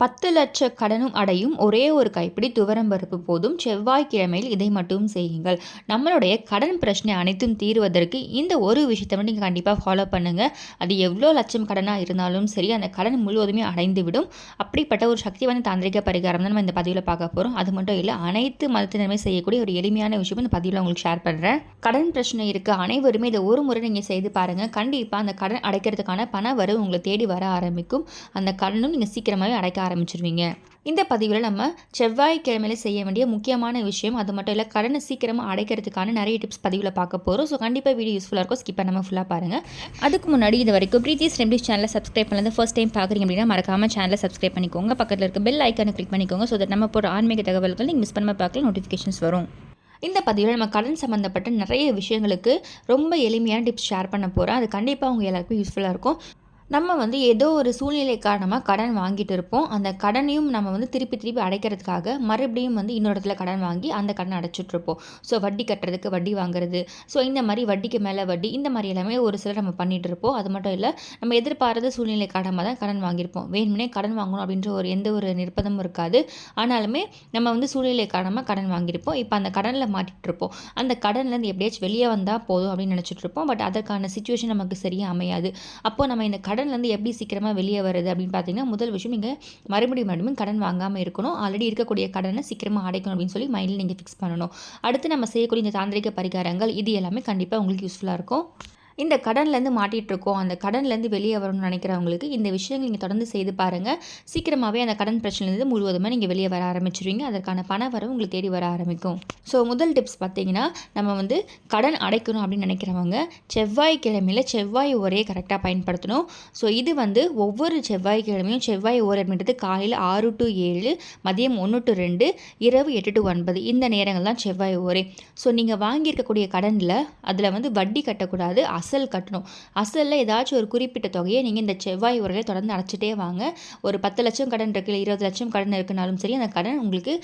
10 லட்ச கடனும் அடையும் ஒரே ஒரு கைப்பிடி துவரம்பருப்பு போதும். செவ்வாய்க்கிழமையில் இதை மட்டும் செய்யுங்கள். நம்மளுடைய கடன் பிரச்சனை அனைத்தும் தீர்வதற்கு இந்த ஒரு விஷயத்தை மட்டும் நீங்கள் கண்டிப்பாக ஃபாலோ பண்ணுங்கள். அது எவ்வளோ லட்சம் கடனாக இருந்தாலும் சரி, அந்த கடன் முழுவதுமே அடைந்துவிடும். அப்படிப்பட்ட ஒரு சக்தி வாய்ந்த தாந்திரிக பரிகாரம் தான் நம்ம இந்த பதிவில் பார்க்க போகிறோம். அது மட்டும் இல்லை, அனைத்து மதத்தினருமே செய்யக்கூடிய ஒரு எளிமையான விஷயம் இந்த பதிவில் உங்களுக்கு ஷேர் பண்ணுறேன். கடன் பிரச்சனை இருக்க அனைவருமே இதை ஒரு முறை நீங்கள் செய்து பாருங்கள். கண்டிப்பாக அந்த கடன் அடைக்கிறதுக்கான பண வரவு உங்களை தேடி வர ஆரம்பிக்கும். அந்த கடனும் நீங்கள் சீக்கிரமாகவே அடைக்க ஆரம்பிச்சிருவீங்க. இந்த பதிவில் நம்ம செவ்வாய்க்கிழமையில செய்ய வேண்டிய முக்கியமான விஷயம், அது மட்டும் இல்லை, கடனை சீக்கிரமாக அடைக்கிறதுக்கான நிறைய டிப்ஸ் பதிவில் பார்க்க போகிறோம். ஸோ கண்டிப்பாக வீடியோ யூஸ்ஃபுல்லாக இருக்கும். ஸ்கிப் பண்ணாமல் ஃபுல்லாக பாருங்கள். அதுக்கு முன்னாடி இது வரைக்கும் பிரீத்திஸ் ரெமடிஸ் சேனலை சப்ஸ்கிரைப் பண்ணது ஃபர்ஸ்ட் டைம் பார்க்குறீங்க அப்படின்னா மறக்காமல் சேனலை சப்ஸ்கிரைப் பண்ணிக்கோங்க. பக்கத்தில் இருக்க பெல் ஐக்கானை கிளிக் பண்ணிக்கோங்க. ஸோ தட் நம்ம போகிற ஆன்மீக தகவல்கள் நீங்கள் மிஸ் பண்ணாமல் பார்க்கலாம், நோட்டிஃபிகேஷன்ஸ் வரும். இந்த பதிவில் நம்ம கடன் சம்மந்தப்பட்ட நிறைய விஷயங்களுக்கு ரொம்ப எளிமையான டிப்ஸ் ஷேர் பண்ண போகிறோம். அது கண்டிப்பாக அவங்க எல்லாருக்கும் யூஸ்ஃபுல்லாக இருக்கும். நம்ம ஏதோ ஒரு சூழ்நிலை காரணமாக கடன் வாங்கிட்டு இருப்போம். அந்த கடனையும் நம்ம திருப்பி அடைக்கிறதுக்காக மறுபடியும் இன்னொரு இடத்துல கடன் வாங்கி அந்த கடனை அடைச்சிட்ருப்போம். ஸோ வட்டி கட்டுறதுக்கு வட்டி வாங்குறது, ஸோ இந்த மாதிரி வட்டிக்கு மேலே வட்டி, இந்த மாதிரி எல்லாமே ஒரு சிலர் நம்ம பண்ணிகிட்டு இருப்போம். அது மட்டும் இல்லை, நம்ம எதிர்பாராத சூழ்நிலை காரணமாக தான் கடன் வாங்கியிருப்போம். வேணும்னே கடன் வாங்கணும் அப்படின்ற எந்த ஒரு நிர்பந்தமும் இருக்காது. ஆனாலுமே நம்ம சூழ்நிலை காரணமாக கடன் வாங்கியிருப்போம். இப்போ அந்த கடனில் மாட்டிகிட்ருப்போம். அந்த கடன்லேருந்து எப்படியாச்சும் வெளியே வந்தால் போதும் அப்படின்னு நினச்சிட்ருப்போம். பட் அதற்கான சிச்சுவேஷன் நமக்கு சரியாக அமையாது. அப்போது நம்ம இந்த கடன்லேருந்து எப்படி சீக்கிரமாக வெளியே வருது அப்படின்னு பார்த்தீங்கன்னா, முதல் விஷயம், நீங்கள் மறுபடியும் கடன் வாங்காமல் இருக்கணும். ஆல்ரெடி இருக்கக்கூடிய கடனை சீக்கிரமாக அடைக்கணும் அப்படின்னு சொல்லி மைண்டில் நீங்கள் ஃபிக்ஸ் பண்ணணும். அடுத்து நம்ம செய்யக்கூடிய இந்த தாந்திரிக பரிகாரங்கள் இது எல்லாமே கண்டிப்பாக உங்களுக்கு யூஸ்ஃபுல்லாக இருக்கும். இந்த கடன்லேருந்து மாட்டிகிட்ருக்கோம், அந்த கடன்லேருந்து வெளியே வரணும்னு நினைக்கிறவங்களுக்கு இந்த விஷயங்கள் நீங்கள் தொடர்ந்து செய்து பாருங்கள். சீக்கிரமாகவே அந்த கடன் பிரச்சனைலேருந்து முழுவதுமே நீங்கள் வெளியே வர ஆரம்பிச்சிருவீங்க. அதற்கான பண வரவு உங்களுக்கு தேடி வர ஆரம்பிக்கும். ஸோ முதல் டிப்ஸ் பார்த்தீங்கன்னா, நம்ம கடன் அடைக்கணும் அப்படின்னு நினைக்கிறவங்க செவ்வாய்க்கிழமையில் செவ்வாய் ஓரையை கரெக்டாக பயன்படுத்தணும். ஸோ இது ஒவ்வொரு செவ்வாய்க்கிழமையும் செவ்வாய் ஓரை அப்படின்றது காலையில் 6 to 7, மதியம் 1 to 2, இரவு 8 to 9 இந்த நேரங்கள் தான் செவ்வாய் ஓரை. ஸோ நீங்கள் வாங்கியிருக்கக்கூடிய கடனில் அதில் வட்டி கட்டக்கூடாது, அசல் கட்டணும். அசலில் ஏதாச்சும் ஒரு குறிப்பிட்ட தொகையை நீங்கள் இந்த செவ்வாய் உரையில் தொடர்ந்து அடைச்சிட்டே வாங்க. ஒரு 10 லட்சம் கடன் இருக்குது, இல்லை 20 லட்சம் கடன் இருக்குனாலும் சரி, அந்த கடன் உங்களுக்கு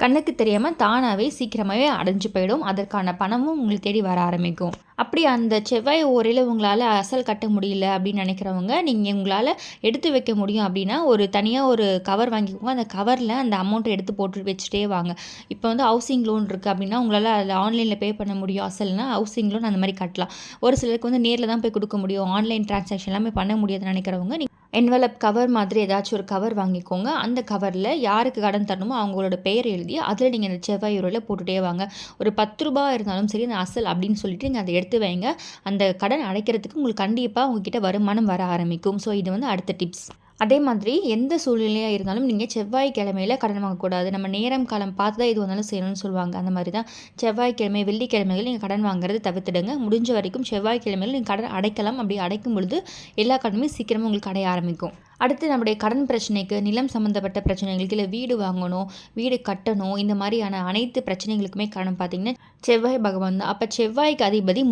கண்ணுக்கு தெரியாமல் தானாகவே சீக்கிரமாகவே அடைஞ்சு போயிடும். அதற்கான பணமும் உங்களுக்கு தேடி வர ஆரம்பிக்கும். அப்படி அந்த செவ்வாய் ஓரையில் உங்களால் அசல் கட்ட முடியல அப்படின்னு நினைக்கிறவங்க, நீங்கள் உங்களால் எடுத்து வைக்க முடியும் அப்படின்னா ஒரு தனியாக ஒரு கவர் வாங்கிக்கோங்க. அந்த கவரில் அந்த அமௌண்ட்டை எடுத்து போட்டு வச்சுட்டே வாங்க. இப்போ ஹவுசிங் லோன் இருக்குது அப்படின்னா உங்களால் அதில் ஆன்லைனில் பே பண்ண முடியும். அசல்னா ஹவுசிங் லோன் அந்த மாதிரி கட்டலாம். ஒரு சிலருக்கு நேரில் தான் போய் கொடுக்க முடியும், ஆன்லைன் டிரான்சாக்ஷன் எல்லாமே பண்ண முடியாதுன்னு நினைக்கிறவங்க என்வலப் கவர் மாதிரி ஏதாச்சும் ஒரு கவர் வாங்கிக்கோங்க. அந்த கவரில் யாருக்கு கடன் தரணுமோ அவங்களோட பெயர் எழுதி அதில் நீங்கள் இந்த செவ்வாய் உரையில் போட்டுகிட்டே வாங்க. ஒரு 10 ரூபாய் இருந்தாலும் சரி, அந்த அசல் அப்படின்னு சொல்லிட்டு நீங்கள் அதை எடுத்து வைங்க. அந்த கடன் அடைக்கிறதுக்கு உங்களுக்கு கண்டிப்பாக உங்ககிட்ட வருமானம் வர ஆரம்பிக்கும். ஸோ இது அடுத்த டிப்ஸ். அதே மாதிரி எந்த சூழ்நிலையாக இருந்தாலும் நீங்கள் செவ்வாய்க்கிழமையில் கடன் வாங்கக்கூடாது. நம்ம நேரம் காலம் பார்த்து தான் இது வந்தாலும் செய்யணும்னு சொல்லுவாங்க. அந்த மாதிரி தான் செவ்வாய்க்கிழமை, வெள்ளிக்கிழமைகள் நீங்கள் கடன் வாங்குறது தவிர்த்துடுங்க. முடிஞ்ச வரைக்கும் செவ்வாய்க்கிழமையில் நீங்கள் கடன் அடைக்கலாம். அப்படி அடைக்கும் பொழுது எல்லா கடனுமே சீக்கிரமாக உங்களுக்கு அடைய ஆரம்பிக்கும். அடுத்து நம்முடைய கடன் பிரச்சனைக்கு, நிலம் சம்மந்தப்பட்ட பிரச்சனைகளுக்கு, இல்லை வீடு வாங்கணும், வீடு கட்டணும், இந்த மாதிரியான அனைத்து பிரச்சனைகளுக்குமே காரணம் பார்த்திங்கன்னா செவ்வாய் பகவான் தான். அப்போ செவ்வாய்க்கு அதிபதி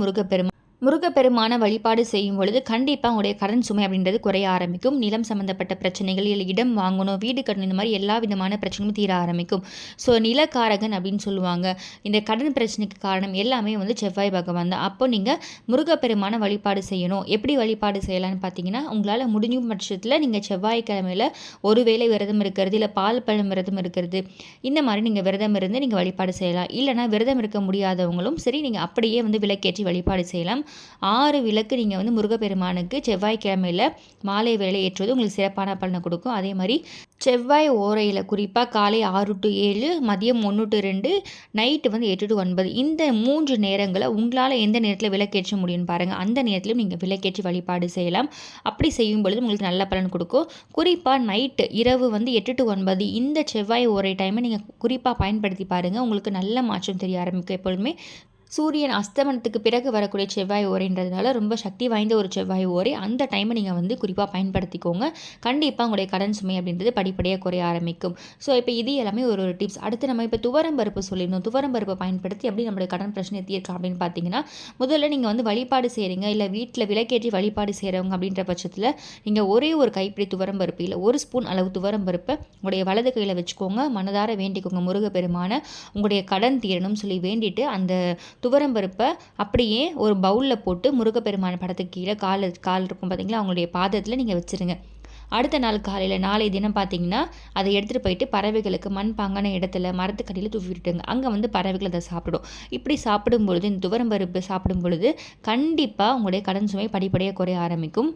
முருகப்பெருமான வழிபாடு செய்யும் பொழுது கண்டிப்பாக உங்களுடைய கடன் சுமை அப்படின்றது குறைய ஆரம்பிக்கும். நிலம் சம்மந்தப்பட்ட பிரச்சனைகள், இல்லை இடம் வாங்கணும், வீடு கட்டணும், இந்த மாதிரி எல்லா விதமான பிரச்சனையும் தீர ஆரம்பிக்கும். ஸோ நிலக்காரகன் அப்படின்னு சொல்லுவாங்க. இந்த கடன் பிரச்சனைக்கு காரணம் எல்லாமே செவ்வாய் பகவான் தான். அப்போ நீங்கள் முருகப்பெருமான வழிபாடு செய்யணும். எப்படி வழிபாடு செய்யலான்னு பார்த்தீங்கன்னா, உங்களால் முடிஞ்சும் பட்சத்தில் நீங்கள் செவ்வாய்க்கிழமையில் ஒரு வேளை விரதம் இருக்கிறது, இல்லை பால் பழம் விரதம் இருக்கிறது, இந்த மாதிரி நீங்கள் விரதம் இருந்து நீங்கள் வழிபாடு செய்யலாம். இல்லைனா விரதம் இருக்க முடியாதவங்களும் சரி, நீங்கள் அப்படியே விளக்கேற்றி வழிபாடு செய்யலாம். 6 விளக்கு நீங்கள் முருகப்பெருமானுக்கு செவ்வாய்க்கிழமையில் மாலை வேலை ஏற்றுவது உங்களுக்கு சிறப்பான பலனை கொடுக்கும். அதே மாதிரி செவ்வாய் ஓரையில் குறிப்பாக காலை 6 to 7, மதியம் 1 to 2, நைட்டு 8 to 9 இந்த 3 நேரங்களை உங்களால் எந்த நேரத்தில் விளக்கேற்ற முடியும்னு பாருங்கள். அந்த நேரத்திலும் நீங்கள் விளக்கேற்றி வழிபாடு செய்யலாம். அப்படி செய்யும் பொழுது உங்களுக்கு நல்ல பலன் கொடுக்கும். குறிப்பாக நைட்டு இரவு 8 to 9 இந்த செவ்வாய் ஓரை டைமை நீங்கள் குறிப்பாக பயன்படுத்தி பாருங்கள். உங்களுக்கு நல்ல மாற்றம் தெரிய ஆரம்பிக்கும். எப்பொழுதுமே சூரியன் அஸ்தமனத்துக்கு பிறகு வரக்கூடிய செவ்வாய் ஓரைன்றதுனால ரொம்ப சக்தி வாய்ந்த ஒரு செவ்வாய் ஓரை. அந்த டைமை நீங்கள் குறிப்பாக பயன்படுத்திக்கோங்க. கண்டிப்பாக உங்களுடைய கடன் சுமை அப்படின்றது படிப்படியாக குறைய ஆரம்பிக்கும். ஸோ இப்போ இது எல்லாமே ஒரு டிப்ஸ். அடுத்து நம்ம இப்போ துவரம்பருப்பு சொல்லியிருந்தோம். துவரம்பருப்பை பயன்படுத்தி எப்படி நம்மளுடைய கடன் பிரச்சனை தீர்க்கலாம் அப்படின்னு பார்த்தீங்கன்னா, முதல்ல நீங்கள் வழிபாடு செய்கிறீங்க, இல்லை வீட்டில் விளக்கேற்றி வழிபாடு செய்கிறவங்க அப்படின்ற பட்சத்தில் நீங்கள் ஒரே ஒரு கைப்பிடி துவரம்பருப்பு, இல்லை 1 ஸ்பூன் அளவு துவரம்பருப்பை உங்களுடைய வலது கையில் வச்சுக்கோங்க. மனதார வேண்டிக்கோங்க, முருகப்பெருமான உங்களுடைய கடன் தீரணும்னு சொல்லி வேண்டிட்டு அந்த துவரம்பருப்பை அப்படியே ஒரு பவுலில் போட்டு முருகப்பெருமான படத்துக்கு கீழே கால் இருக்கும் பார்த்தீங்களா, அவங்களுடைய பாதத்தில் நீங்கள் வச்சுருங்க. அடுத்த நாள் காலையில் நாளை தினம் பார்த்தீங்கன்னா அதை எடுத்துகிட்டு போயிட்டு பறவைகளுக்கு மண்பாங்கான இடத்துல மரத்துக்கடியில் தூவி விட்டுங்க. அங்கே வந்து பறவைகள் அதை சாப்பிடும். இப்படி சாப்பிடும் பொழுது இந்த துவரம் பருப்பு சாப்பிடும் பொழுது கண்டிப்பாக உங்களுடைய கடன் சுமை படிப்படியாக குறைய ஆரம்பிக்கும்.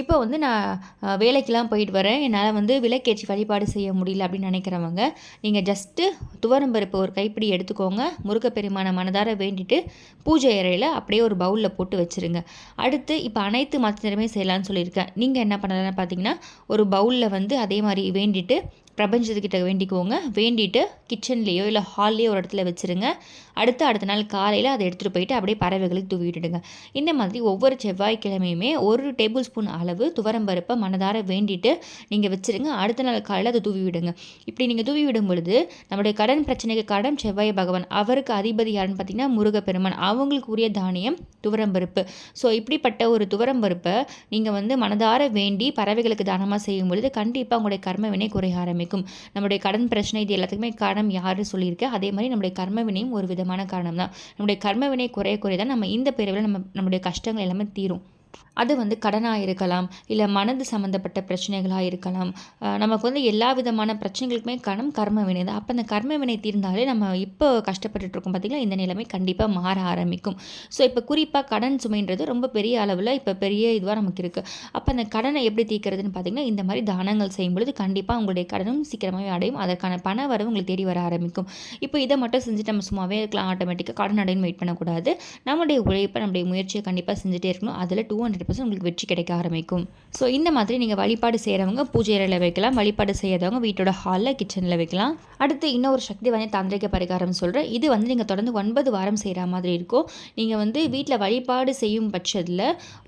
இப்போ வந்து நான் வேலைக்கெலாம் போயிட்டு வரேன், என்னால் வந்து விளக்கேற்றி வழிபாடு செய்ய முடியல அப்படின்னு நினைக்கிறவங்க, நீங்கள் ஜஸ்ட்டு துவரம்பருப்பு ஒரு கைப்பிடி எடுத்துக்கோங்க. முருகப்பெருமானை மனதார வேண்டிட்டு பூஜை அறையில் அப்படியே ஒரு பவுலில் போட்டு வச்சுருங்க. அடுத்து இப்போ அனைத்து மதத்தினருமே செய்யலான்னு சொல்லியிருக்கேன். நீங்கள் என்ன பண்ணலான்னு பார்த்தீங்கன்னா, ஒரு பவுலில் வந்து அதே மாதிரி வேண்டிட்டு பிரபஞ்சத்துக்கிட்ட வேண்டிக்குவோங்க. வேண்டிட்டு கிச்சன்லேயோ இல்லை ஹால்லேயோ ஒரு இடத்துல வச்சுருங்க. அடுத்த நாள் காலையில் அதை எடுத்துகிட்டு போயிட்டு அப்படியே பறவைகளுக்கு தூவி விட்டுடுங்க. இந்த மாதிரி ஒவ்வொரு செவ்வாய்க்கிழமையுமே 1 டேபிள் ஸ்பூன் அளவு துவரம்பருப்பை மனதார வேண்டிட்டு நீங்கள் வச்சுருங்க. அடுத்த நாள் காலையில் அதை தூவி விடுங்க. இப்படி நீங்கள் தூவி விடும் பொழுது நம்முடைய கடன் பிரச்சனைக்கு கடன் செவ்வாய் பகவான், அவருக்கு அதிபதி யாருன்னு பார்த்தீங்கன்னா முருகப்பெருமான், அவங்களுக்கு உரிய தானியம் துவரம்பருப்பு. ஸோ இப்படிப்பட்ட ஒரு துவரம்பருப்பை நீங்கள் வந்து மனதார வேண்டி பறவைகளுக்கு தானமாக செய்யும் பொழுது கண்டிப்பாக உங்களுடைய கர்ம வினை குறைய ஆரம்பிக்கும். நம்முடைய கடன் பிரச்சனை இது எல்லாத்துக்குமே காரணம் யாரு சொல்லியிருக்கேன். அதே மாதிரி நம்முடைய கர்ம வினையும் ஒரு விதமான காரணம் தான். நம்முடைய கர்ம வினை குறைய தான் நம்ம இந்த பிறவில நம்முடைய கஷ்டங்கள் எல்லாமே தீரும். அது வந்து கடனாக இருக்கலாம், இல்லை மனது சம்மந்தப்பட்ட பிரச்சனைகளாக இருக்கலாம். நமக்கு வந்து எல்லா விதமான பிரச்சனைகளுக்குமே கர்ம வினை தான். அப்போ அந்த கர்ம வினை தீர்ந்தாலே நம்ம இப்போ கஷ்டப்பட்டுருக்கோம் பார்த்திங்களா, இந்த நிலைமை கண்டிப்பாக மாற ஆரம்பிக்கும். ஸோ இப்போ குறிப்பாக கடன் சுமைன்றது ரொம்ப பெரிய அளவில் இப்போ பெரிய இதுவாக நமக்கு இருக்குது. அப்போ அந்த கடனை எப்படி தீர்க்கிறதுன்னு பார்த்திங்கன்னா, இந்த மாதிரி தானங்கள் செய்யும் பொழுது கண்டிப்பாக உங்களுடைய கடனும் சீக்கிரமாகவே அடையும். அதற்கான பண வரவு உங்களுக்கு தேடி வர ஆரம்பிக்கும். இப்போ இதை மட்டும் செஞ்சுட்டு நம்ம சும்மாவே இருக்கலாம், ஆட்டோமேட்டிக்காக கடன் அடைன்னு வெயிட் பண்ணக்கூடாது. நம்முடைய உழைப்பை நம்முடைய முயற்சியை கண்டிப்பாக செஞ்சுட்டே இருக்கணும். அதில் 200% உங்களுக்கு வெற்றி கிடைக்க ஆரம்பிக்கும். ஸோ இந்த மாதிரி நீங்கள் வழிபாடு செய்கிறவங்க பூஜை அறையில் வைக்கலாம், வழிபாடு செய்யாதவங்க வீட்டோட ஹாலில் கிச்சனில் வைக்கலாம். அடுத்து இன்னொரு சக்தி வாய்ந்த தாந்திரிக பரிகாரம் சொல்கிறேன். இது வந்து நீங்கள் தொடர்ந்து 9 வாரம் செய்கிற மாதிரி இருக்கும். நீங்கள் வந்து வீட்டில் வழிபாடு செய்யும் பட்சத்தில்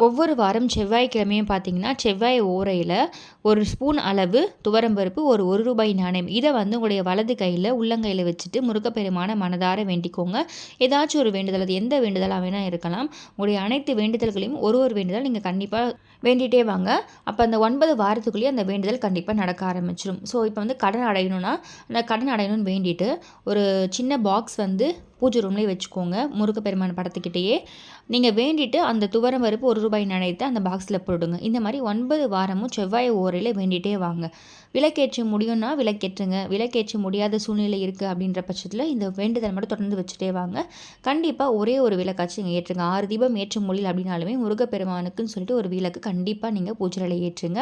ஒவ்வொரு வாரம் செவ்வாய்க்கிழமையும் பார்த்தீங்கன்னா செவ்வாய் ஓரையில் 1 ஸ்பூன் அளவு துவரம்பருப்பு, ஒரு ரூபாய் நாணயம், இதை வந்து உங்களுடைய வலது கையில் உள்ளங்கையில் வச்சுட்டு முருகப்பெருமான மனதார வேண்டிக்கோங்க. ஏதாச்சும் ஒரு வேண்டுதல், அது எந்த வேண்டுதலாக வேணால் இருக்கலாம். உங்களுடைய அனைத்து வேண்டுதல்களையும் ஒரு வேண்டுதல் நீங்கள் கண்டிப்பாக வேண்டிகிட்டே வாங்க. அப்போ அந்த 9 வாரத்துக்குள்ளேயே அந்த வேண்டுதல் கண்டிப்பாக நடக்க ஆரம்பிச்சிடும். ஸோ இப்போ வந்து கடன் அடையணும்னா அந்த கடன் அடையணும்னு வேண்டிட்டு ஒரு சின்ன பாக்ஸ் வந்து பூஜை ரூம்லேயே வச்சுக்கோங்க. முருகப்பெருமான் படத்துக்கிட்டேயே நீங்கள் வேண்டிட்டு அந்த துவரம்பருப்பு 1 ரூபாய் நாணயத்தை அந்த பாக்ஸில் போடுங்க. இந்த மாதிரி 9 வாரமும் செவ்வாய் ஓரையில் வேண்டிகிட்டே வாங்க. விளக்கேற்ற முடியும்னா விளக்கேற்றுங்க. விளக்கேற்ற முடியாத சூழ்நிலை இருக்குது அப்படின்ற பட்சத்தில் இந்த வேண்டுதல் மட்டும் தொடர்ந்து வச்சுட்டே வாங்க. கண்டிப்பாக ஒரே ஒரு விளக்காச்சும் நீங்கள் ஏற்றுங்க. 6 தீபம் ஏற்ற முடியல அப்படின்னாலுமே முருகப்பெருமானுக்குன்னு சொல்லிட்டு ஒரு விளக்கு கண்டிப்பாக நீங்கள் பூஜையில் ஏற்றுங்க.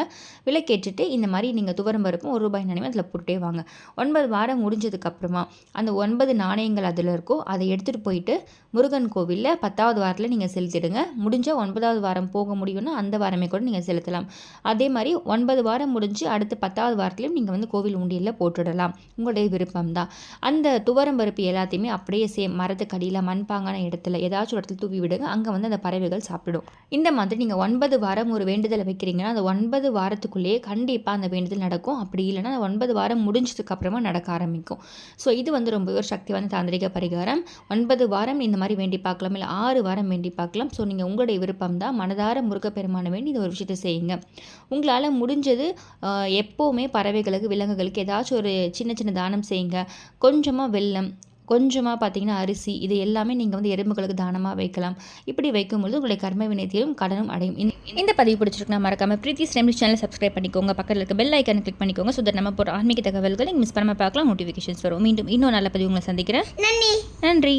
விளக்கேற்றிட்டு இந்த மாதிரி நீங்கள் துவரம்பருப்பும் 1 ரூபாய் நாணயம் அதில் போட்டே வாங்க. 9 வாரம் முடிஞ்சதுக்கப்புறமா அந்த 9 நாணயங்கள் அதில் இருக்கும், அதை எடுத்துகிட்டு போயிட்டு முருகன் கோவிலில் 10வது வாரத்தில் நீங்கள் செலுத்திடுங்க. முடிஞ்சால் 9வது வாரம் போக முடியும்னா அந்த வாரமே கூட நீங்கள் செலுத்தலாம். அதே மாதிரி 9 வாரம் முடிஞ்சு அடுத்து 10வது வாரத்துலையும் நீங்கள் வந்து கோவில் உண்டியலில் போட்டுடலாம். உங்களுடைய விருப்பம் தான். அந்த துவரம்பருப்பு எல்லாத்தையுமே அப்படியே மரத்துக்கடியில் மண்பாங்கான இடத்துல ஏதாச்சும் இடத்துல தூவி விடுங்க. அங்கே வந்து அந்த பறவைகள் சாப்பிடும். இந்த மாதிரி நீங்கள் 9 வாரம் ஒரு வேண்டுதலை வைக்கிறீங்கன்னா அந்த 9 வாரத்துக்குள்ளேயே கண்டிப்பாக அந்த வேண்டுதல் நடக்கும். அப்படி இல்லைன்னா அந்த 9 வாரம் முடிஞ்சதுக்கு அப்புறமா நடக்க ஆரம்பிக்கும். ஸோ இது வந்து ரொம்ப ஒரு சக்தி வாய்ந்த தாந்திரிக பரிகாரம். 9 வாரம் இந்த மாதிரி வேண்டி பார்க்கலாம், இல்லை 6 வாரம் வேண்டி பார்க்கலாம். ஸோ நீங்கள் உங்களுடைய விருப்பம் தான். மனதார முருகப்பெருமான வேண்டி இந்த ஒரு விஷயத்தை செய்யுங்க. உங்களால் முடிஞ்சது எப்போவுமே பறவைகளுக்கு விலங்குகளுக்கு ஏதாச்சும் ஒரு சின்ன தானம் செய்யுங்க. கொஞ்சமாக வெல்லம், கொஞ்சமாக பார்த்தீங்கன்னா அரிசி, இது எல்லாமே நீங்கள் வந்து எறும்புகளுக்கு தானமாக வைக்கலாம். இப்படி வைக்கும்போது உங்களுடைய கர்ம வினை தீரும், கடனும் அடையும். இந்த பதிவு பிடிச்சிருக்குன்னா மறக்காமல் பிரீத்திஸ் ரெமிடி சேனலை சப்ஸ்கிரைப் பண்ணிக்கோங்க. பக்கத்தில் இருக்க பெல் ஐக்கானை கிளிக் பண்ணிக்கோங்க. ஸோ தட் நம்ம போகிற ஆன்மீக தகவல்களை நீங்கள் மிஸ் பண்ணாமல் பார்க்கலாம், நோட்டிஃபிகேஷன்ஸ் வரும். மீண்டும் இன்னும் நல்ல பதிவு உங்களை சந்திக்கிறேன். நன்றி.